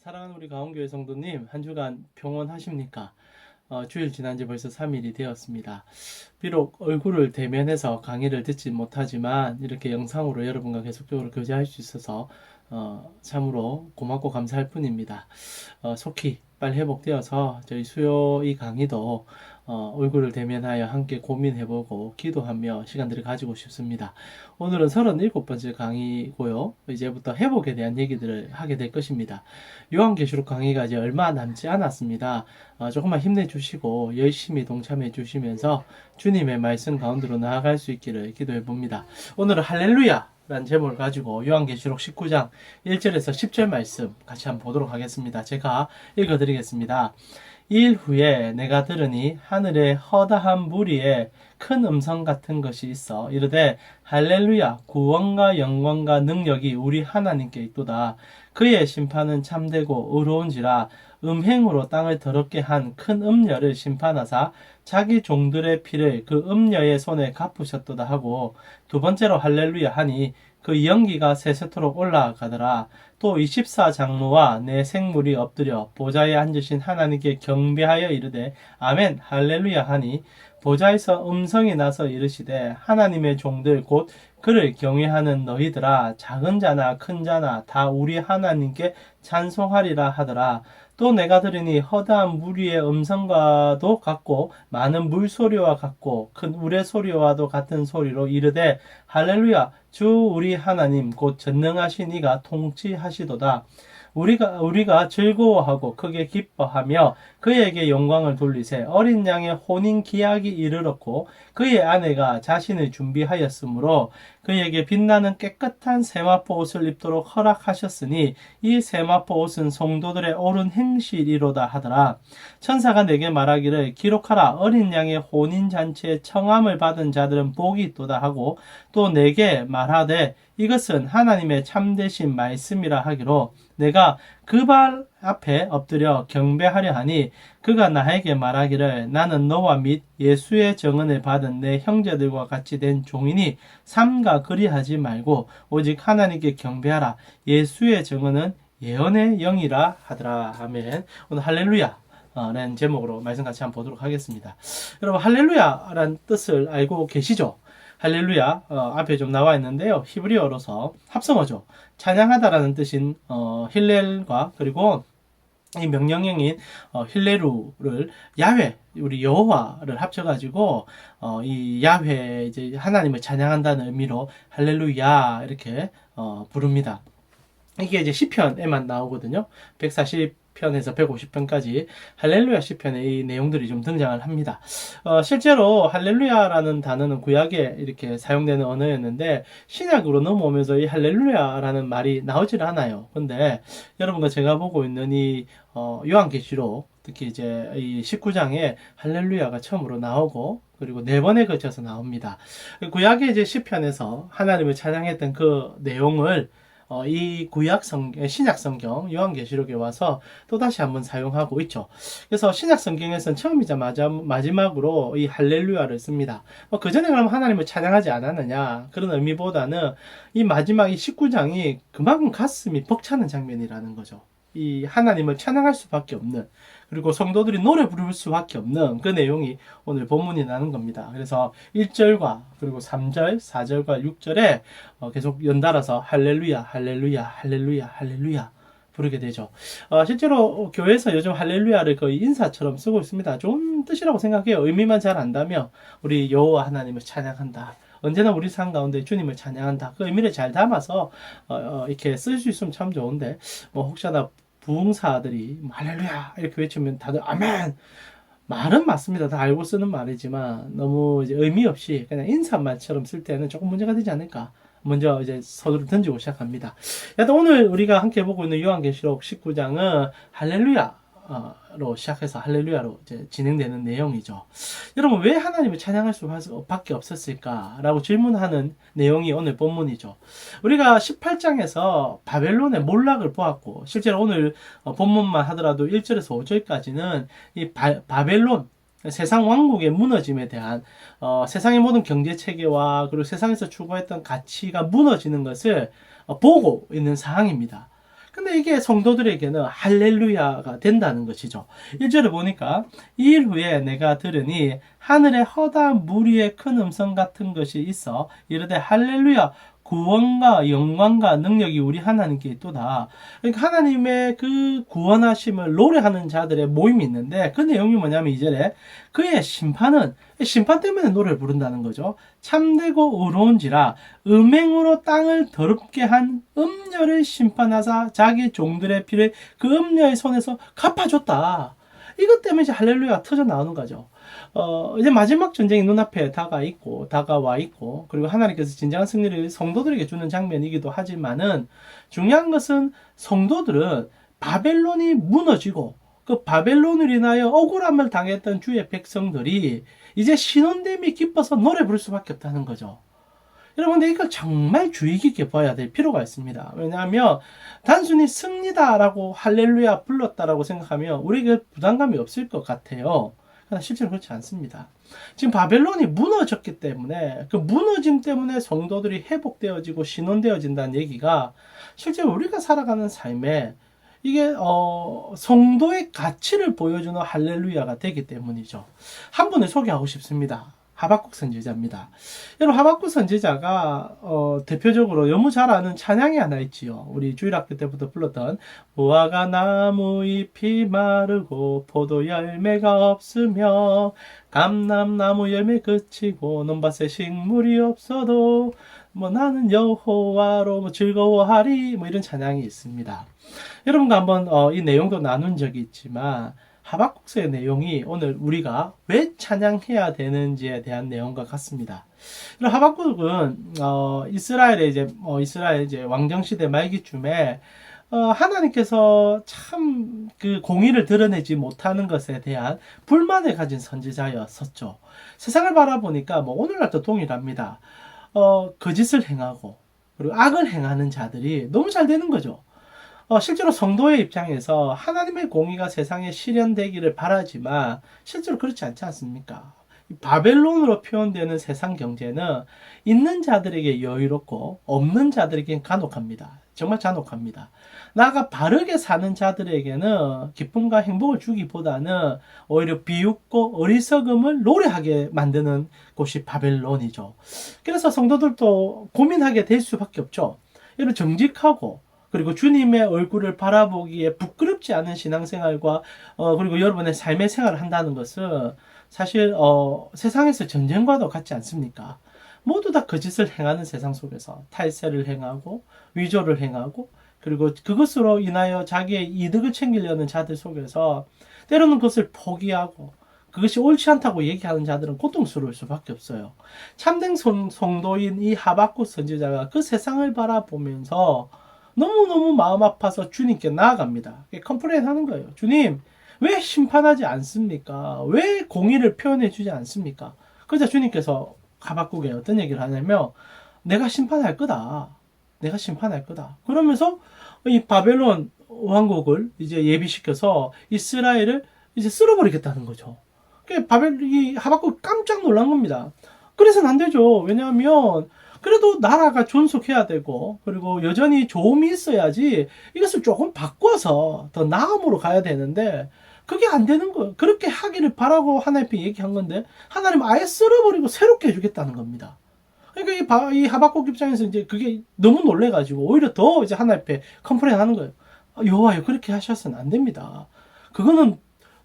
사랑하는 우리 가온교회 성도님, 한 주간 평온하십니까? 주일 지난 지 벌써 3일이 되었습니다. 비록 얼굴을 대면해서 강의를 듣지 못하지만 이렇게 영상으로 여러분과 계속적으로 교제할 수 있어서 참으로 고맙고 감사할 뿐입니다. 속히 빨리 회복되어서 저희 수요 이 강의도 얼굴을 대면하여 함께 고민해보고 기도하며 시간들을 가지고 싶습니다. 오늘은 37번째 강의고요. 이제부터 회복에 대한 얘기들을 하게 될 것입니다. 요한계시록 강의가 이제 얼마 남지 않았습니다. 조금만 힘내주시고 열심히 동참해 주시면서 주님의 말씀 가운데로 나아갈 수 있기를 기도해 봅니다. 오늘은 할렐루야! 라는 제목을 가지고 요한계시록 19장 1절에서 10절 말씀 같이 한번 보도록 하겠습니다. 제가 읽어드리겠습니다. 이일 후에 내가 들으니 하늘에 허다한 무리에 큰 음성 같은 것이 있어 이르되 할렐루야 구원과 영광과 능력이 우리 하나님께 있도다. 그의 심판은 참되고 의로운지라 음행으로 땅을 더럽게 한 큰 음녀를 심판하사 자기 종들의 피를 그 음녀의 손에 갚으셨도다 하고 두 번째로 할렐루야 하니 그 연기가 세세토록 올라가더라. 또 24장로와 내 생물이 엎드려 보좌에 앉으신 하나님께 경배하여 이르되 아멘 할렐루야 하니 보좌에서 음성이 나서 이르시되 하나님의 종들 곧 그를 경외하는 너희들아 작은 자나 큰 자나 다 우리 하나님께 찬송하리라 하더라. 또 내가 들으니 허다한 무리의 음성과도 같고 많은 물소리와 같고 큰 우레소리와도 같은 소리로 이르되 할렐루야 주 우리 하나님 곧 전능하신 이가 통치하시도다. 우리가 즐거워하고 크게 기뻐하며 그에게 영광을 돌리세. 어린 양의 혼인 기약이 이르렀고 그의 아내가 자신을 준비하였으므로 그에게 빛나는 깨끗한 세마포 옷을 입도록 허락하셨으니 이 세마포 옷은 성도들의 옳은 행실이로다 하더라. 천사가 내게 말하기를 기록하라. 어린 양의 혼인 잔치에 청함을 받은 자들은 복이 있도다 하고 또 내게 말하되 이것은 하나님의 참되신 말씀이라 하기로 내가 그 발 앞에 엎드려 경배하려 하니 그가 나에게 말하기를 나는 너와 및 예수의 정언을 받은 내 형제들과 같이 된 종이니 삼가 그리하지 말고 오직 하나님께 경배하라. 예수의 정언은 예언의 영이라 하더라. 아멘. 오늘 할렐루야 라는 제목으로 말씀 같이 한번 보도록 하겠습니다. 여러분 할렐루야 라는 뜻을 알고 계시죠? 할렐루야 앞에 좀 나와 있는데요. 히브리어로서 합성어죠. 찬양하다라는 뜻인 힐렐과 그리고 이 명령형인 힐레루를 야훼 우리 여호와를 합쳐가지고 이 야훼 이제 하나님을 찬양한다는 의미로 할렐루야 이렇게 부릅니다. 이게 이제 시편에만 나오거든요. 140편에서 150편까지 할렐루야 시편에 이 내용들이 좀 등장을 합니다. 실제로 할렐루야라는 단어는 구약에 이렇게 사용되는 언어였는데 신약으로 넘어오면서 이 할렐루야라는 말이 나오질 않아요. 근데 여러분과 제가 보고 있는 이 요한계시록 특히 이제 이 19장에 할렐루야가 처음으로 나오고 그리고 4번에 걸쳐서 나옵니다. 구약의 이제 시편에서 하나님을 찬양했던 그 내용을 이 신약 성경 요한계시록에 와서 또다시 한번 사용하고 있죠. 그래서 신약 성경에서는 처음이자 마지막으로 이 할렐루야를 씁니다. 그 전에 그럼 하나님을 찬양하지 않았느냐 그런 의미보다는 이 마지막 이 19장이 그만큼 가슴이 벅차는 장면이라는 거죠. 이 하나님을 찬양할 수밖에 없는 그리고 성도들이 노래 부를 수밖에 없는 그 내용이 오늘 본문이 나는 겁니다. 그래서 1절과 그리고 3절, 4절과 6절에 계속 연달아서 할렐루야, 할렐루야, 할렐루야, 할렐루야 부르게 되죠. 실제로 교회에서 요즘 할렐루야를 거의 인사처럼 쓰고 있습니다. 좋은 뜻이라고 생각해요. 의미만 잘 안다면 우리 여호와 하나님을 찬양한다. 언제나 우리 삶 가운데 주님을 찬양한다. 그 의미를 잘 담아서 이렇게 쓸 수 있으면 참 좋은데 혹시나 부흥사들이 할렐루야 이렇게 외치면 다들 아멘 말은 맞습니다. 다 알고 쓰는 말이지만 너무 이제 의미 없이 그냥 인사말처럼 쓸 때는 조금 문제가 되지 않을까 먼저 이제 서두를 던지고 시작합니다. 오늘 우리가 함께 보고 있는 요한계시록 19장은 할렐루야로 시작해서 할렐루야로 이제 진행되는 내용이죠. 여러분 왜 하나님을 찬양할 수밖에 없었을까라고 질문하는 내용이 오늘 본문이죠. 우리가 18장에서 바벨론의 몰락을 보았고 실제로 오늘 본문만 하더라도 1절에서 5절까지는 이 바벨론 세상 왕국의 무너짐에 대한 세상의 모든 경제 체계와 그리고 세상에서 추구했던 가치가 무너지는 것을 보고 있는 상황입니다. 근데 이게 성도들에게는 할렐루야가 된다는 것이죠. 1절에 보니까 이 일 후에 내가 들으니 하늘에 허다한 무리의 큰 음성 같은 것이 있어 이르되 할렐루야 구원과 영광과 능력이 우리 하나님께 있도다. 그러니까 하나님의 그 구원하심을 노래하는 자들의 모임이 있는데 그 내용이 뭐냐면 2절에 그의 심판은 심판 때문에 노래를 부른다는 거죠. 참되고 의로운지라 음행으로 땅을 더럽게 한 음녀를 심판하사 자기 종들의 피를 그 음녀의 손에서 갚아줬다. 이것 때문에 이제 할렐루야 터져 나오는 거죠. 이제 마지막 전쟁이 눈앞에 다가와 있고, 그리고 하나님께서 진정한 승리를 성도들에게 주는 장면이기도 하지만은, 중요한 것은 성도들은 바벨론이 무너지고, 그 바벨론을 인하여 억울함을 당했던 주의 백성들이 이제 신혼됨이 기뻐서 노래 부를 수밖에 없다는 거죠. 여러분, 근데 이걸 정말 주의 깊게 봐야 될 필요가 있습니다. 왜냐하면 단순히 승리다라고 할렐루야 불렀다라고 생각하면 우리에게 부담감이 없을 것 같아요. 그러나 실제로 그렇지 않습니다. 지금 바벨론이 무너졌기 때문에 그 무너짐 때문에 성도들이 회복되어지고 신원되어진다는 얘기가 실제로 우리가 살아가는 삶에 이게 성도의 가치를 보여주는 할렐루야가 되기 때문이죠. 한 분을 소개하고 싶습니다. 하박국 선지자입니다. 여러분, 하박국 선지자가 대표적으로 너무 잘 아는 찬양이 하나 있지요. 우리 주일학교 때부터 불렀던 무화과 나무 잎이 마르고 포도 열매가 없으며 감람나무 열매 그치고 논밭에 식물이 없어도 뭐 나는 여호와로 뭐 즐거워하리 뭐 이런 찬양이 있습니다. 여러분과 한번 이 내용도 나눈 적이 있지만 하박국서의 내용이 오늘 우리가 왜 찬양해야 되는지에 대한 내용과 같습니다. 하박국은 이스라엘 이제 왕정 시대 말기쯤에 하나님께서 참 그 공의를 드러내지 못하는 것에 대한 불만을 가진 선지자였었죠. 세상을 바라보니까 뭐 오늘날도 동일합니다. 거짓을 행하고 그리고 악을 행하는 자들이 너무 잘 되는 거죠. 실제로 성도의 입장에서 하나님의 공의가 세상에 실현되기를 바라지만 실제로 그렇지 않지 않습니까? 바벨론으로 표현되는 세상 경제는 있는 자들에게 여유롭고 없는 자들에게는 간혹합니다. 정말 잔혹합니다. 나아가 바르게 사는 자들에게는 기쁨과 행복을 주기보다는 오히려 비웃고 어리석음을 노래하게 만드는 곳이 바벨론이죠. 그래서 성도들도 고민하게 될 수밖에 없죠. 이런 정직하고 그리고 주님의 얼굴을 바라보기에 부끄럽지 않은 신앙생활과 그리고 여러분의 삶의 생활을 한다는 것은 사실 세상에서 전쟁과도 같지 않습니까? 모두 다 거짓을 행하는 세상 속에서 탈세를 행하고 위조를 행하고 그리고 그것으로 인하여 자기의 이득을 챙기려는 자들 속에서 때로는 그것을 포기하고 그것이 옳지 않다고 얘기하는 자들은 고통스러울 수밖에 없어요. 참된 성도인 이 하박국 선지자가 그 세상을 바라보면서 너무너무 마음 아파서 주님께 나아갑니다. 컴플레인 하는 거예요. 주님, 왜 심판하지 않습니까? 왜 공의를 표현해 주지 않습니까? 그러자 주님께서 하박국에 어떤 얘기를 하냐면 내가 심판할 거다. 내가 심판할 거다. 그러면서 이 바벨론 왕국을 이제 예비시켜서 이스라엘을 이제 쓸어버리겠다는 거죠. 이 하박국 깜짝 놀란 겁니다. 그래서는 안 되죠. 왜냐하면 그래도 나라가 존속해야 되고 그리고 여전히 조음이 있어야지 이것을 조금 바꿔서 더 나음으로 가야 되는데 그게 안 되는 거예요. 그렇게 하기를 바라고 하나님께 얘기한 건데 하나님 아예 쓸어버리고 새롭게 해주겠다는 겁니다. 그러니까 이 하박국 입장에서 이제 그게 너무 놀래가지고 오히려 더 이제 하나님께 컴플레인 하는 거예요. 여호와여 그렇게 하셔서는 안 됩니다. 그거는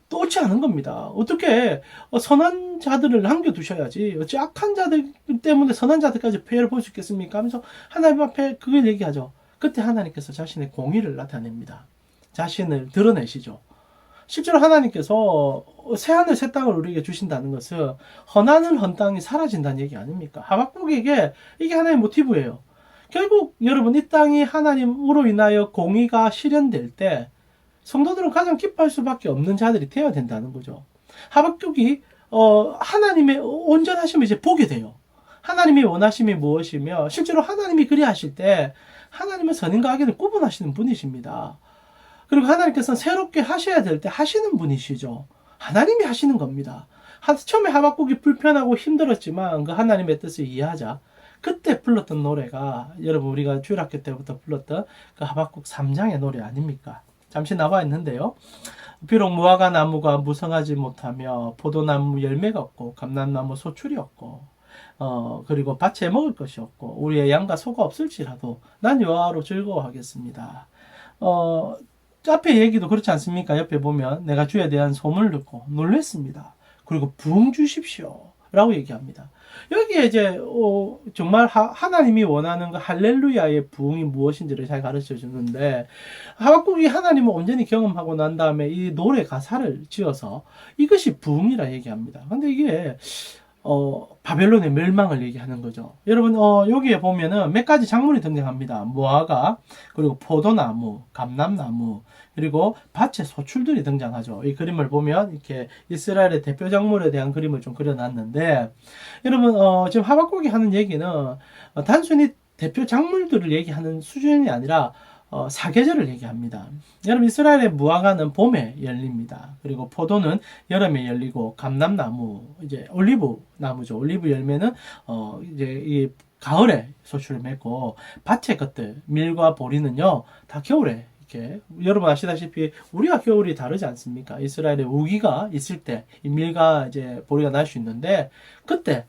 또 옳지 않은 겁니다. 어떻게 선한 자들을 남겨두셔야지 어찌 악한 자들 때문에 선한 자들까지 폐해를 볼 수 있겠습니까? 하면서 하나님 앞에 그걸 얘기하죠. 그때 하나님께서 자신의 공의를 나타냅니다. 자신을 드러내시죠. 실제로 하나님께서 새하늘 새 땅을 우리에게 주신다는 것은 헌하늘 헌 땅이 사라진다는 얘기 아닙니까? 하박국에게 이게 하나의 모티브예요. 결국 여러분 이 땅이 하나님으로 인하여 공의가 실현될 때 성도들은 가장 기뻐할 수밖에 없는 자들이 되어야 된다는 거죠. 하박국이 하나님의 온전하심을 이제 보게 돼요. 하나님이 원하심이 무엇이며 실제로 하나님이 그리하실 때 하나님은 선인과 악인을 구분하시는 분이십니다. 그리고 하나님께서는 새롭게 하셔야 될 때 하시는 분이시죠. 하나님이 하시는 겁니다. 처음에 하박국이 불편하고 힘들었지만 그 하나님의 뜻을 이해하자 그때 불렀던 노래가 여러분 우리가 주일학교 때부터 불렀던 그 하박국 3장의 노래 아닙니까? 잠시 나와 있는데요. 비록 무화과 나무가 무성하지 못하며 포도나무 열매가 없고 감람나무 소출이 없고 그리고 밭에 먹을 것이 없고 우리의 양과 소가 없을지라도 난 여호와로 즐거워하겠습니다. 앞에 얘기도 그렇지 않습니까? 옆에 보면 내가 주에 대한 소문을 듣고 놀랬습니다. 그리고 부흥 주십시오 라고 얘기합니다. 여기에 이제 정말 하나님이 원하는 그 할렐루야의 부흥이 무엇인지를 잘 가르쳐 주는데, 하박국이 하나님을 온전히 경험하고 난 다음에 이 노래 가사를 지어서 이것이 부흥이라 얘기합니다. 근데 이게 바벨론의 멸망을 얘기하는 거죠. 여러분, 여기에 보면은 몇 가지 작물이 등장합니다. 무화과, 그리고 포도나무, 감람나무, 그리고 밭의 소출들이 등장하죠. 이 그림을 보면 이렇게 이스라엘의 대표 작물에 대한 그림을 좀 그려놨는데, 여러분, 지금 하박국이 하는 얘기는 단순히 대표 작물들을 얘기하는 수준이 아니라 사계절을 얘기합니다. 여러분, 이스라엘의 무화과는 봄에 열립니다. 그리고 포도는 여름에 열리고, 감람나무, 이제 올리브 나무죠. 올리브 열매는 이제 이 가을에 소출을 맺고, 밭의 것들, 밀과 보리는요 다 겨울에 이렇게, 여러분 아시다시피 우리가 겨울이 다르지 않습니까? 이스라엘의 우기가 있을 때 이 밀과 이제 보리가 날 수 있는데, 그때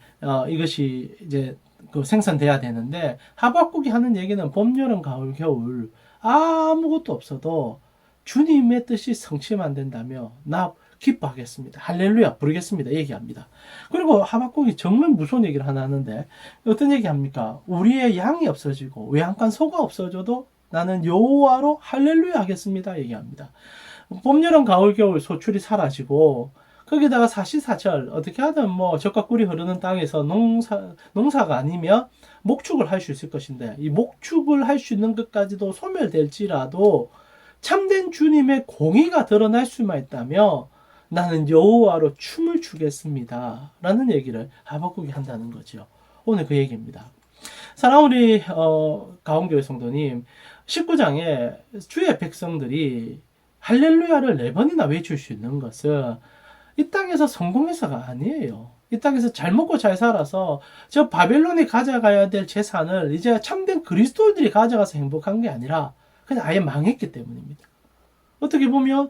이것이 이제 그 생산돼야 되는데, 하박국이 하는 얘기는 봄, 여름, 가을, 겨울 아무것도 없어도 주님의 뜻이 성취만 된다며 나 기뻐하겠습니다. 할렐루야 부르겠습니다. 얘기합니다. 그리고 하박국이 정말 무서운 얘기를 하나 하는데, 어떤 얘기합니까? 우리의 양이 없어지고 외양간 소가 없어져도 나는 여호와로 할렐루야 하겠습니다. 얘기합니다. 봄, 여름, 가을, 겨울 소출이 사라지고, 거기다가 사시사철 어떻게 하든 뭐 젖과 꿀이 흐르는 땅에서 농사가 아니면 목축을 할 수 있을 것인데, 이 목축을 할 수 있는 것까지도 소멸될지라도 참된 주님의 공의가 드러날 수만 있다며 나는 여호와로 춤을 추겠습니다 라는 얘기를 하박국이 한다는 거죠. 오늘 그 얘기입니다. 사랑하는 우리 가온교회 성도님, 19장에 주의 백성들이 할렐루야를 4번이나 외칠 수 있는 것은 이 땅에서 성공해서가 아니에요. 이 땅에서 잘 먹고 잘 살아서 저 바벨론이 가져가야 될 재산을 이제 참된 그리스도인들이 가져가서 행복한 게 아니라 그냥 아예 망했기 때문입니다. 어떻게 보면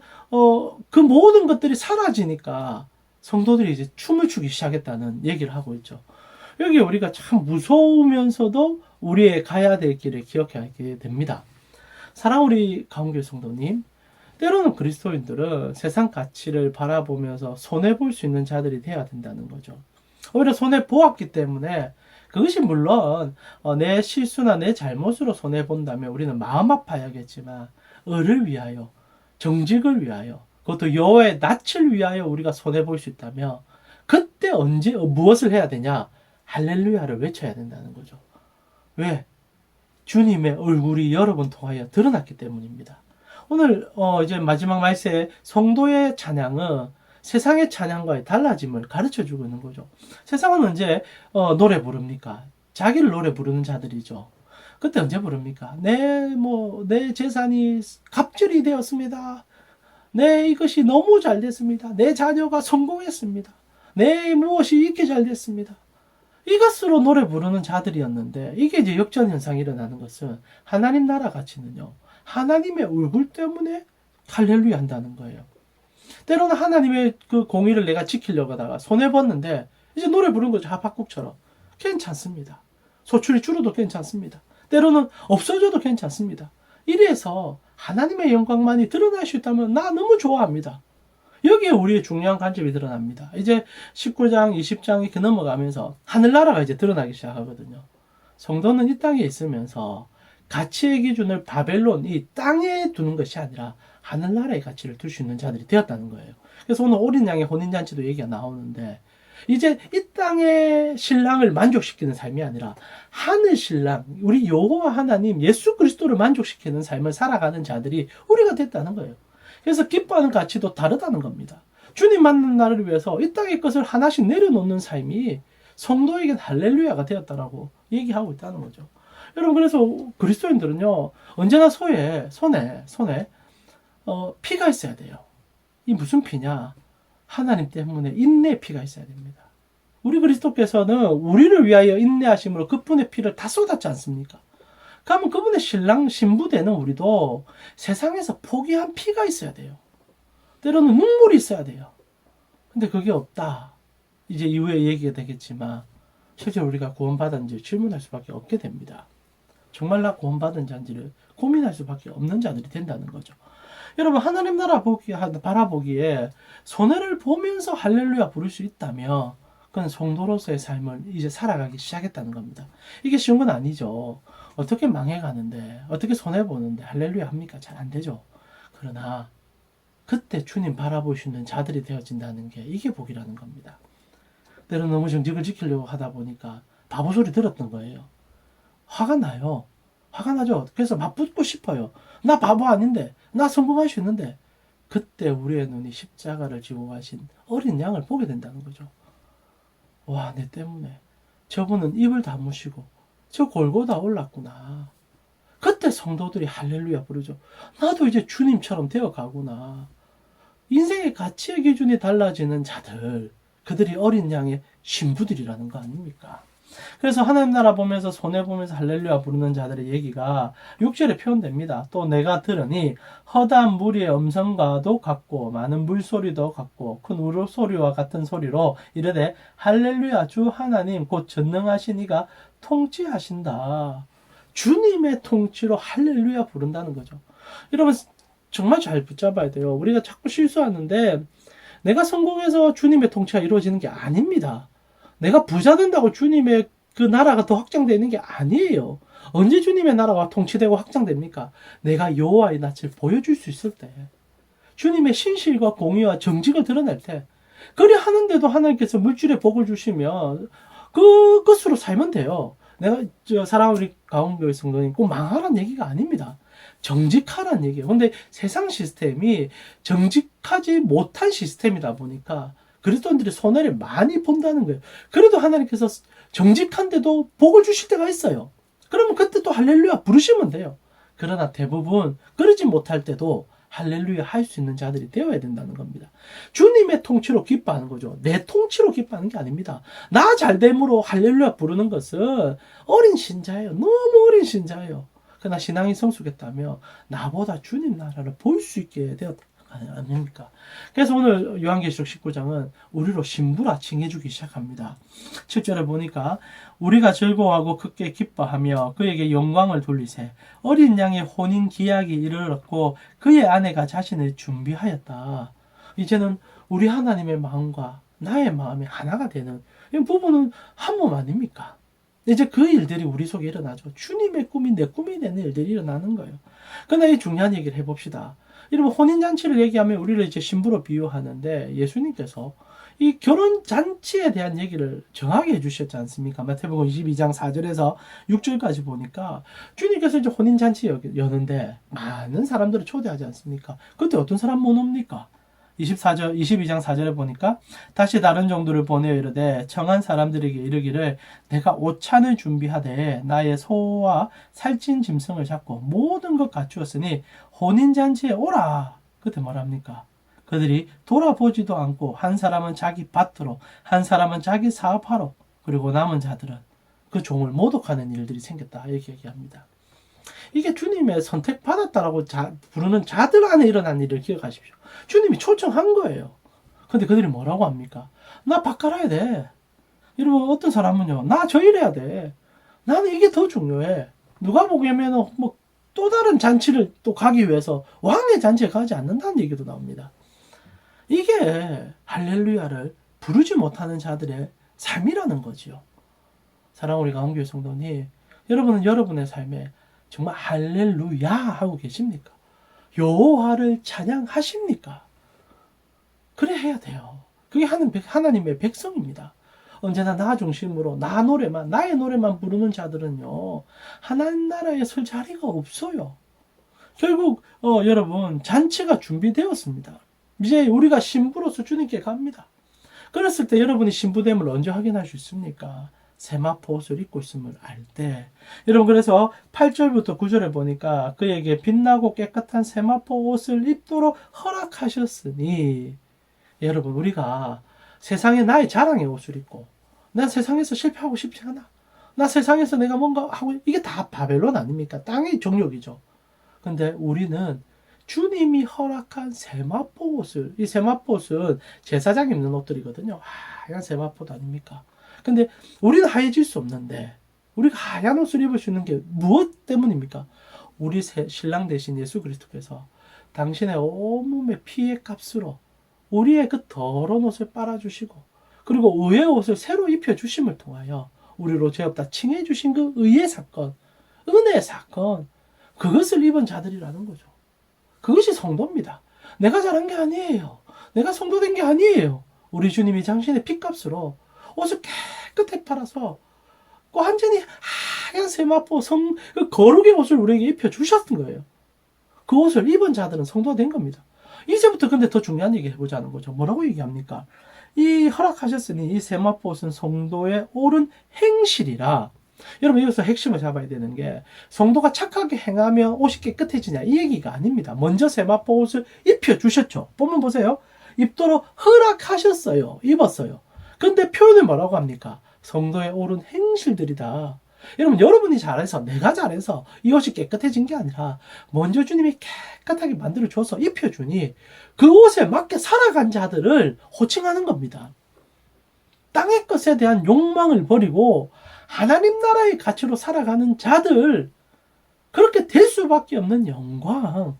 그 모든 것들이 사라지니까 성도들이 이제 춤을 추기 시작했다는 얘기를 하고 있죠. 여기 우리가 참 무서우면서도 우리의 가야 될 길을 기억하게 됩니다. 사랑하는 우리 가운교회 성도님, 때로는 그리스도인들은 세상 가치를 바라보면서 손해볼 수 있는 자들이 돼야 된다는 거죠. 오히려 손해보았기 때문에, 그것이 물론 내 실수나 내 잘못으로 손해본다면 우리는 마음 아파야겠지만, 을을 위하여, 정직을 위하여, 그것도 여호와의 낯을 위하여 우리가 손해볼 수 있다면, 그때 언제 무엇을 해야 되냐? 할렐루야를 외쳐야 된다는 거죠. 왜? 주님의 얼굴이 여러 번 통하여 드러났기 때문입니다. 오늘 이제 마지막 말세 성도의 찬양은 세상의 찬양과의 달라짐을 가르쳐주고 있는 거죠. 세상은 언제 노래 부릅니까? 자기를 노래 부르는 자들이죠. 그때 언제 부릅니까? 내 재산이 갑절이 되었습니다. 내 이것이 너무 잘 됐습니다. 내 자녀가 성공했습니다. 내 무엇이 이렇게 잘 됐습니다. 이것으로 노래 부르는 자들이었는데, 이게 이제 역전 현상이 일어나는 것은 하나님 나라 가치는요, 하나님의 얼굴 때문에 할렐루야 한다는 거예요. 때로는 하나님의 그 공의를 내가 지키려고 하다가 손해봤는데 이제 노래 부르는 거죠. 하박국처럼. 괜찮습니다. 소출이 줄어도 괜찮습니다. 때로는 없어져도 괜찮습니다. 이래서 하나님의 영광만이 드러날 수 있다면 나 너무 좋아합니다. 여기에 우리의 중요한 관점이 드러납니다. 이제 19장, 20장이 이렇게 넘어가면서 하늘나라가 이제 드러나기 시작하거든요. 성도는 이 땅에 있으면서 가치의 기준을 바벨론, 이 땅에 두는 것이 아니라 하늘나라의 가치를 둘 수 있는 자들이 되었다는 거예요. 그래서 오늘 어린 양의 혼인잔치도 얘기가 나오는데, 이제 이 땅의 신랑을 만족시키는 삶이 아니라 하늘 신랑, 우리 여호와 하나님 예수 그리스도를 만족시키는 삶을 살아가는 자들이 우리가 됐다는 거예요. 그래서 기뻐하는 가치도 다르다는 겁니다. 주님 만난 날을 위해서 이 땅의 것을 하나씩 내려놓는 삶이 성도에겐 할렐루야가 되었다라고 얘기하고 있다는 거죠. 여러분, 그래서 그리스도인들은요, 언제나 손에 피가 있어야 돼요. 이 무슨 피냐? 하나님 때문에 인내의 피가 있어야 됩니다. 우리 그리스도께서는 우리를 위하여 인내하심으로 그분의 피를 다 쏟았지 않습니까? 그러면 그분의 신랑 신부 되는 우리도 세상에서 포기한 피가 있어야 돼요. 때로는 눈물이 있어야 돼요. 근데 그게 없다. 이제 이후에 얘기가 되겠지만 실제로 우리가 구원받았는지 질문할 수밖에 없게 됩니다. 정말 나 구원받은 자인지를 고민할 수밖에 없는 자들이 된다는 거죠. 여러분, 하나님 나라 바라보기에 손해를 보면서 할렐루야 부를 수 있다면 그건 성도로서의 삶을 이제 살아가기 시작했다는 겁니다. 이게 쉬운 건 아니죠. 어떻게 망해가는데, 어떻게 손해보는데 할렐루야 합니까? 잘 안 되죠. 그러나 그때 주님 바라보시는 자들이 되어진다는 게 이게 복이라는 겁니다. 때로는 너무 정직을 지키려고 하다 보니까 바보 소리 들었던 거예요. 화가 나요. 화가 나죠. 그래서 맞붙고 싶어요. 나 바보 아닌데, 나 성공할 수 있는데. 그때 우리의 눈이 십자가를 지고 가신 어린 양을 보게 된다는 거죠. 와, 내 때문에 저분은 입을 다무시고 저 골고다 올랐구나. 그때 성도들이 할렐루야 부르죠. 나도 이제 주님처럼 되어가구나. 인생의 가치의 기준이 달라지는 자들, 그들이 어린 양의 신부들이라는 거 아닙니까? 그래서 하나님 나라 보면서 손해보면서 할렐루야 부르는 자들의 얘기가 6절에 표현됩니다. 또 내가 들으니 허다한 무리의 음성과도 같고 많은 물소리도 같고 큰 울음소리와 같은 소리로 이르되 할렐루야 주 하나님 곧 전능하신 이가 통치하신다. 주님의 통치로 할렐루야 부른다는 거죠. 여러분 정말 잘 붙잡아야 돼요. 우리가 자꾸 실수하는데 내가 성공해서 주님의 통치가 이루어지는 게 아닙니다. 내가 부자 된다고 주님의 그 나라가 더 확장되는 게 아니에요. 언제 주님의 나라가 통치되고 확장됩니까? 내가 여호와의 낯을 보여줄 수 있을 때, 주님의 신실과 공의와 정직을 드러낼 때, 그리 하는데도 하나님께서 물질의 복을 주시면 그것으로 살면 돼요. 내가 사랑하는 우리 가운교회 성도님 꼭 망하란 얘기가 아닙니다. 정직하란 얘기예요. 근데 세상 시스템이 정직하지 못한 시스템이다 보니까 그리스도인들이 손해를 많이 본다는 거예요. 그래도 하나님께서 정직한데도 복을 주실 때가 있어요. 그러면 그때 또 할렐루야 부르시면 돼요. 그러나 대부분 그러지 못할 때도 할렐루야 할 수 있는 자들이 되어야 된다는 겁니다. 주님의 통치로 기뻐하는 거죠. 내 통치로 기뻐하는 게 아닙니다. 나 잘됨으로 할렐루야 부르는 것은 어린 신자예요. 너무 어린 신자예요. 그러나 신앙이 성숙했다며 나보다 주님 나라를 볼 수 있게 되었다. 아닙니까? 그래서 오늘 요한계시록 19장은 우리로 신부라 칭해주기 시작합니다. 7절에 보니까 우리가 즐거워하고 크게 기뻐하며 그에게 영광을 돌리세 어린 양의 혼인 기약이 이르렀고 그의 아내가 자신을 준비하였다. 이제는 우리 하나님의 마음과 나의 마음이 하나가 되는 이 부분은 한 몸 아닙니까? 이제 그 일들이 우리 속에 일어나죠. 주님의 꿈이 내 꿈이 되는 일들이 일어나는 거예요. 그러나 이 중요한 얘기를 해봅시다. 여러분 혼인잔치를 얘기하면 우리를 이제 신부로 비유하는데 예수님께서 이 결혼잔치에 대한 얘기를 정하게 해주셨지 않습니까? 마태복음 22장 4절에서 6절까지 보니까 주님께서 이제 혼인잔치 여는데 많은 사람들을 초대하지 않습니까? 그때 어떤 사람 못 옵니까? 22장 4절에 보니까 다시 다른 종들을 보내어 이르되 청한 사람들에게 이르기를 내가 오찬을 준비하되 나의 소와 살찐 짐승을 잡고 모든 것 갖추었으니 혼인잔치에 오라. 그때 뭐랍니까? 그들이 돌아보지도 않고 한 사람은 자기 밭으로 한 사람은 자기 사업하러 그리고 남은 자들은 그 종을 모독하는 일들이 생겼다. 이렇게 얘기합니다. 이게 주님의 선택받았다라고 부르는 자들 안에 일어난 일을 기억하십시오. 주님이 초청한 거예요. 근데 그들이 뭐라고 합니까? 나 밥 갈아야 돼. 여러분 어떤 사람은요. 나 저 일해야 돼. 나는 이게 더 중요해. 누가 보기에는 뭐 또 다른 잔치를 또 가기 위해서 왕의 잔치에 가지 않는다는 얘기도 나옵니다. 이게 할렐루야를 부르지 못하는 자들의 삶이라는 거지요. 사랑하는 우리 가운교회 성도님, 여러분은 여러분의 삶에 정말 할렐루야 하고 계십니까? 여호와를 찬양하십니까? 그래 해야 돼요. 그게 하나님의 백성입니다. 언제나 나 중심으로 나의 노래만 부르는 자들은요. 하나님 나라에 설 자리가 없어요. 결국 여러분 잔치가 준비되었습니다. 이제 우리가 신부로서 주님께 갑니다. 그랬을 때 여러분이 신부됨을 언제 확인할 수 있습니까? 세마포 옷을 입고 있음을 알 때. 여러분 그래서 8절부터 9절에 보니까 그에게 빛나고 깨끗한 세마포 옷을 입도록 허락하셨으니 여러분 우리가 세상에 나의 자랑의 옷을 입고 난 세상에서 실패하고 싶지 않아. 나 세상에서 내가 뭔가 하고, 이게 다 바벨론 아닙니까? 땅의 정욕이죠. 근데 우리는 주님이 허락한 세마포 옷을, 이 세마포 옷은 제사장 입는 옷들이거든요. 하얀 세마포 옷 아닙니까? 근데 우리는 하얘질 수 없는데, 우리가 하얀 옷을 입을 수 있는 게 무엇 때문입니까? 우리 신랑 대신 예수 그리스도께서 당신의 온몸의 피의 값으로 우리의 그 더러운 옷을 빨아주시고, 그리고 의의 옷을 새로 입혀주심을 통하여 우리로 죄 없다 칭해 주신 그 의의 사건, 은혜의 사건, 그것을 입은 자들이라는 거죠. 그것이 성도입니다. 내가 잘한 게 아니에요. 내가 성도된 게 아니에요. 우리 주님이 당신의 핏값으로 옷을 깨끗하게 팔아서 완전히 하얀 세마포 그 거룩의 옷을 우리에게 입혀주셨던 거예요. 그 옷을 입은 자들은 성도가 된 겁니다. 이제부터 근데 더 중요한 얘기 해보자는 거죠. 뭐라고 얘기합니까? 이 허락하셨으니 이 세마포 옷은 성도의 옳은 행실이라. 여러분 여기서 핵심을 잡아야 되는 게 성도가 착하게 행하면 옷이 깨끗해지냐 이 얘기가 아닙니다. 먼저 세마포 옷을 입혀주셨죠. 보면 보세요. 입도록 허락하셨어요. 입었어요. 근데 표현을 뭐라고 합니까? 성도의 옳은 행실들이다. 여러분 여러분이 잘해서 내가 잘해서 이 옷이 깨끗해진 게 아니라 먼저 주님이 깨끗하게 만들어줘서 입혀주니 그 옷에 맞게 살아간 자들을 호칭하는 겁니다. 땅의 것에 대한 욕망을 버리고 하나님 나라의 가치로 살아가는 자들, 그렇게 될 수밖에 없는 영광,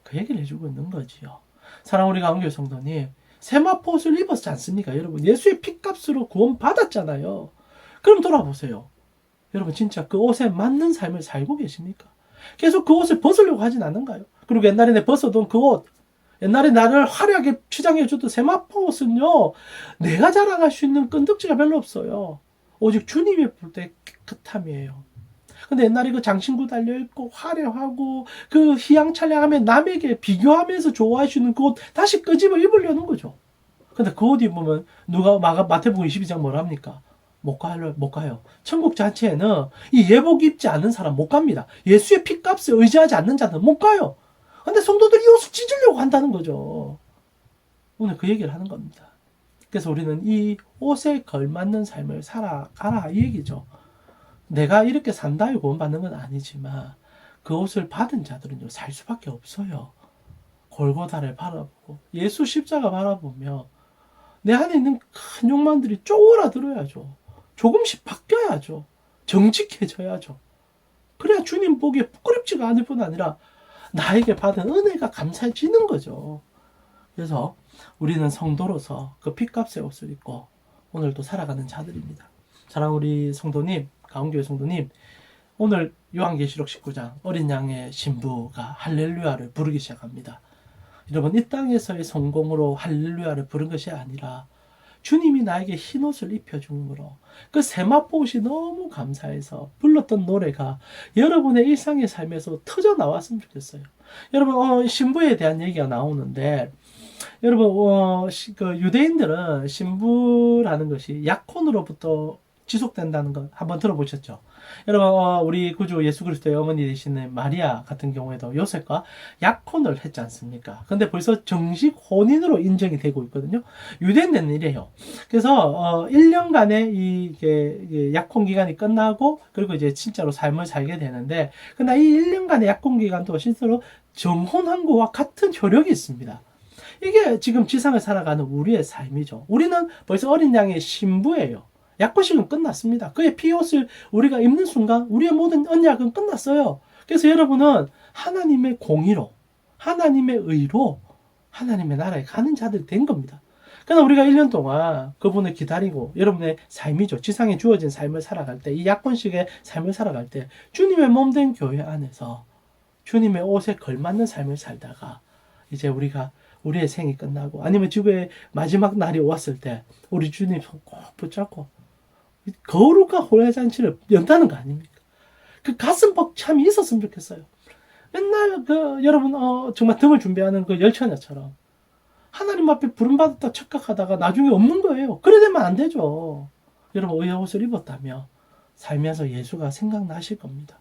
그 얘기를 해주고 있는 거지요. 사랑하는 우리 가운데 성도님, 세마포 옷을 입었지 않습니까? 여러분 예수의 핏값으로 구원 받았잖아요. 그럼 돌아보세요. 여러분 진짜 그 옷에 맞는 삶을 살고 계십니까? 계속 그 옷을 벗으려고 하진 않는가요? 그리고 옛날에 내 벗어둔 그 옷, 옛날에 나를 화려하게 치장해줬던 세마포 옷은요, 내가 자랑할 수 있는 끈덕지가 별로 없어요. 오직 주님이 볼 때 깨끗함이에요. 근데 옛날에 그 장신구 달려있고 화려하고 그 휘황찬란하면 남에게 비교하면서 좋아하시는 그 옷 다시 끄집어 입으려는 거죠. 근데 그 옷 입으면 누가 마태복음 22장 뭐라 합니까? 못 가요. 천국 자체에는 이 예복 입지 않는 사람 못 갑니다. 예수의 핏값을 의지하지 않는 자는 못 가요. 근데 성도들이 이 옷을 찢으려고 한다는 거죠. 오늘 그 얘기를 하는 겁니다. 그래서 우리는 이 옷에 걸맞는 삶을 살아가라 이 얘기죠. 내가 이렇게 산다고 구원받는 건 아니지만 그 옷을 받은 자들은요 살 수밖에 없어요. 골고다를 바라보고 예수 십자가 바라보며 내 안에 있는 큰 욕망들이 쪼그라들어야죠. 조금씩 바뀌어야죠. 정직해져야죠. 그래야 주님 보기에 부끄럽지가 않을 뿐 아니라 나에게 받은 은혜가 감사해지는 거죠. 그래서 우리는 성도로서 그 핏값의 옷을 입고 오늘도 살아가는 자들입니다. 사랑하는 우리 성도님, 가운교회 성도님, 오늘 요한계시록 19장 어린 양의 신부가 할렐루야를 부르기 시작합니다. 여러분 이 땅에서의 성공으로 할렐루야를 부른 것이 아니라 주님이 나에게 흰옷을 입혀줌으로 그 세마포 옷이 너무 감사해서 불렀던 노래가 여러분의 일상의 삶에서 터져 나왔으면 좋겠어요. 여러분 신부에 대한 얘기가 나오는데 여러분 그 유대인들은 신부라는 것이 약혼으로부터 지속된다는 것 한번 들어보셨죠? 여러분 우리 구주 예수 그리스도의 어머니 되시는 마리아 같은 경우에도 요셉과 약혼을 했지 않습니까? 근데 벌써 정식 혼인으로 인정이 되고 있거든요. 유대인들은 이래요. 그래서 1년간의 이게 약혼 기간이 끝나고 그리고 이제 진짜로 삶을 살게 되는데 근데 이 1년간의 약혼 기간도 실제로 정혼한 거와 같은 효력이 있습니다. 이게 지금 지상을 살아가는 우리의 삶이죠. 우리는 벌써 어린 양의 신부예요. 약혼식은 끝났습니다. 그의 피옷을 우리가 입는 순간 우리의 모든 언약은 끝났어요. 그래서 여러분은 하나님의 공의로, 하나님의 의로 하나님의 나라에 가는 자들이 된 겁니다. 그러나 우리가 1년 동안 그분을 기다리고 여러분의 삶이죠. 지상에 주어진 삶을 살아갈 때, 이 약혼식의 삶을 살아갈 때 주님의 몸된 교회 안에서 주님의 옷에 걸맞는 삶을 살다가 이제 우리의 생이 끝나고 아니면 지구의 마지막 날이 왔을 때 우리 주님 손 꼭 붙잡고 거룩한 혼례잔치를 연다는 거 아닙니까? 그 가슴 벅참이 있었으면 좋겠어요. 맨날 여러분 정말 등을 준비하는 그 열처녀처럼 하나님 앞에 부름받았다 착각하다가 나중에 없는 거예요. 그래 되면 안 되죠. 여러분 의의 옷을 입었다며 살면서 예수가 생각나실 겁니다.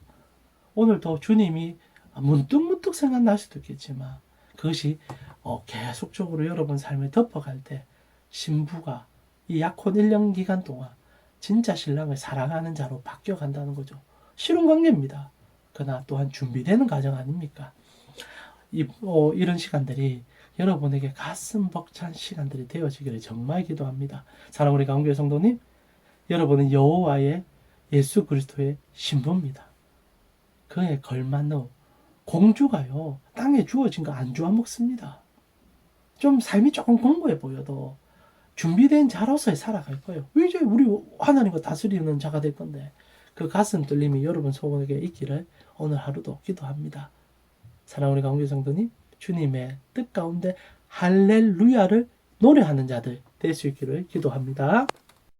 오늘도 주님이 문득문득 생각날 수도 있겠지만 그것이 계속적으로 여러분 삶을 덮어갈 때 신부가 이 약혼 1년 기간 동안 진짜 신랑을 사랑하는 자로 바뀌어 간다는 거죠. 실혼 관계입니다. 그러나 또한 준비되는 과정 아닙니까? 이런 시간들이 여러분에게 가슴 벅찬 시간들이 되어지기를 정말 기도합니다. 사랑하는 우리 강교회 성도님, 여러분은 여호와의 예수 그리스도의 신부입니다. 그에 걸맞는 공주가요, 땅에 주어진 거 안 주워 먹습니다. 좀 삶이 조금 공고해 보여도 준비된 자로서의 살아갈 거예요. 이제 우리 하나님과 다스리는 자가 될 건데, 그 가슴 뚫림이 여러분 속에 있기를 오늘 하루도 기도합니다. 사랑하는 우리 강교회 성도님, 주님의 뜻 가운데 할렐루야를 노래하는 자들 될 수 있기를 기도합니다.